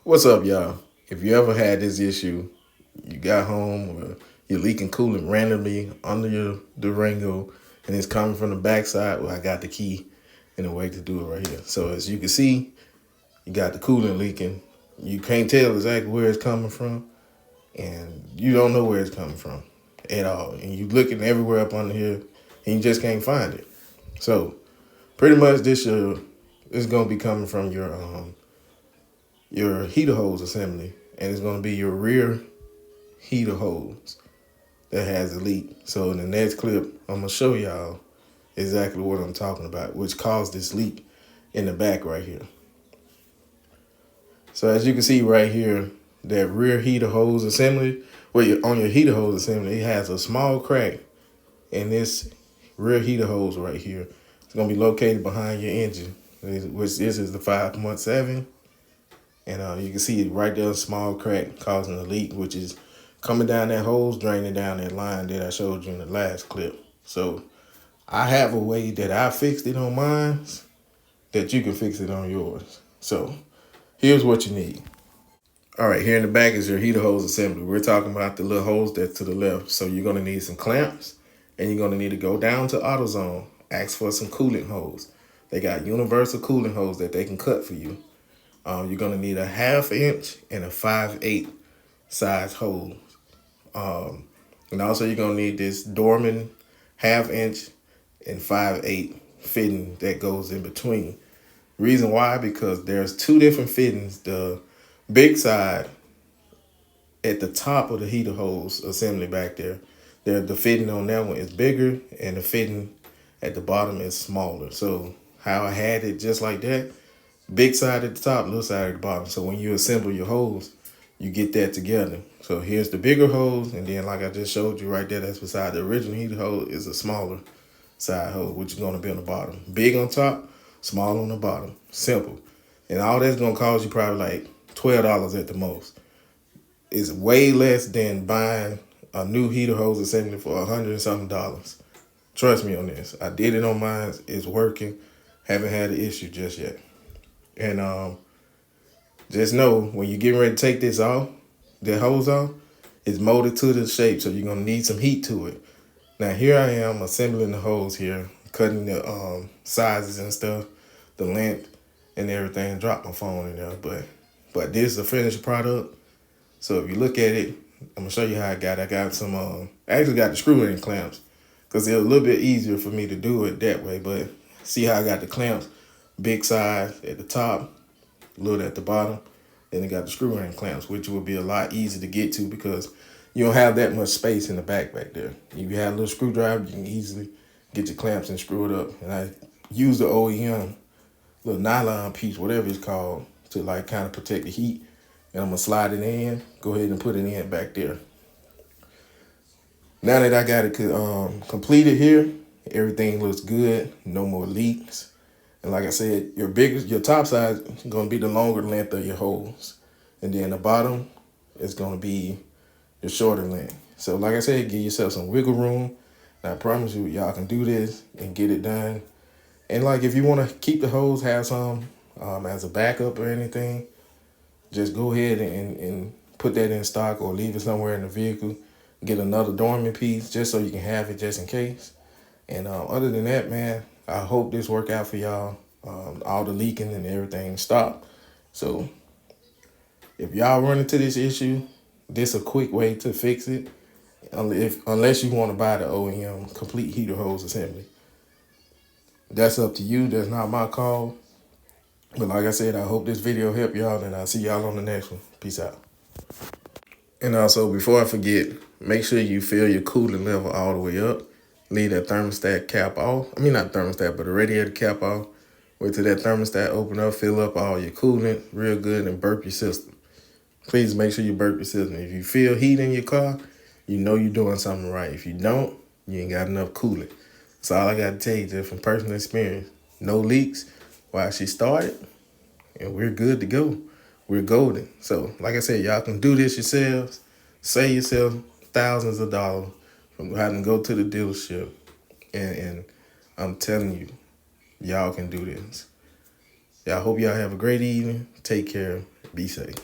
What's up, y'all? If you ever had this issue, you got home or you're leaking coolant randomly under your Durango and it's coming from the backside, well, I got the key and a way to do it right here. So as you can see, you got the coolant leaking. You can't tell exactly where it's coming from, and you don't know where it's coming from at all. And you looking everywhere up under here, and you just can't find it. So pretty much this is gonna be coming from your heater hose assembly, and it's going to be your rear heater hose that has a leak. So in the next clip, I'm going to show y'all exactly what I'm talking about, which caused this leak in the back right here. So as you can see right here, that rear heater hose assembly, on your heater hose assembly, it has a small crack in this rear heater hose right here. It's going to be located behind your engine, which this is the 5.7. And you can see it right there, a small crack causing a leak, which is coming down that hose, draining down that line that I showed you in the last clip. So I have a way that I fixed it on mine that you can fix it on yours. So here's what you need. All right, here in the back is your heater hose assembly. We're talking about the little hose that's to the left. So you're gonna need some clamps, and you're gonna need to go down to AutoZone, ask for some coolant hose. They got universal coolant hose that they can cut for you. You're gonna need a 1/2 inch and a 5/8 size hose. And also you're gonna need this Dorman 1/2 inch and 5/8 fitting that goes in between. Reason why, because there's two different fittings. The big side at the top of the heater hose assembly back there, the fitting on that one is bigger, and the fitting at the bottom is smaller. So how I had it just like that, big side at the top, little side at the bottom. So when you assemble your hose, you get that together. So here's the bigger hose, and then like I just showed you right there, that's beside the original heater hose, is a smaller side hose, which is gonna be on the bottom. Big on top, small on the bottom. Simple. And all that's gonna cost you probably like $12 at the most. It's way less than buying a new heater hose assembly for $100 and something. Trust me on this. I did it on mine. It's working. Haven't had an issue just yet. And just know when you're getting ready to take this off, that hose off, it's molded to the shape, so you're gonna need some heat to it. Now here I am assembling the hose here, cutting the sizes and stuff, the length and everything. Drop my phone in there, but this is a finished product. So if you look at it, I'm gonna show you how I got it. I got some I actually got the screw-in clamps because it was a little bit easier for me to do it that way. But see how I got the clamps, big size at the top, little at the bottom. Then it got the screw-in clamps, which will be a lot easier to get to because you don't have that much space in the back there. If you have a little screwdriver, you can easily get your clamps and screw it up. And I use the OEM little nylon piece, whatever it's called, to like kind of protect the heat. And I'm gonna slide it in, go ahead and put it in back there. Now that I got it completed here, everything looks good, no more leaks. And like I said, your top side is gonna be the longer length of your hose. And then the bottom is gonna be the shorter length. So like I said, give yourself some wiggle room. And I promise you, y'all can do this and get it done. And like if you wanna keep the hose, have some as a backup or anything, just go ahead and put that in stock or leave it somewhere in the vehicle. Get another Dorman piece just so you can have it just in case. And other than that, man, I hope this work out for y'all. All the leaking and everything stop. So if y'all run into this issue, this is a quick way to fix it. Unless you want to buy the OEM complete heater hose assembly. That's up to you. That's not my call. But like I said, I hope this video helped y'all, and I'll see y'all on the next one. Peace out. And also, before I forget, make sure you fill your coolant level all the way up. Leave that thermostat cap off. I mean, not thermostat, but the radiator cap off. Wait till that thermostat open up, fill up all your coolant real good, and burp your system. Please make sure you burp your system. If you feel heat in your car, you know you're doing something right. If you don't, you ain't got enough coolant. That's all I got to tell you just from personal experience. No leaks while she started, and we're good to go. We're golden. So, like I said, y'all can do this yourselves. Save yourself thousands of dollars from having to go to the dealership. And I'm telling you, y'all can do this. Y'all hope y'all have a great evening. Take care. Be safe.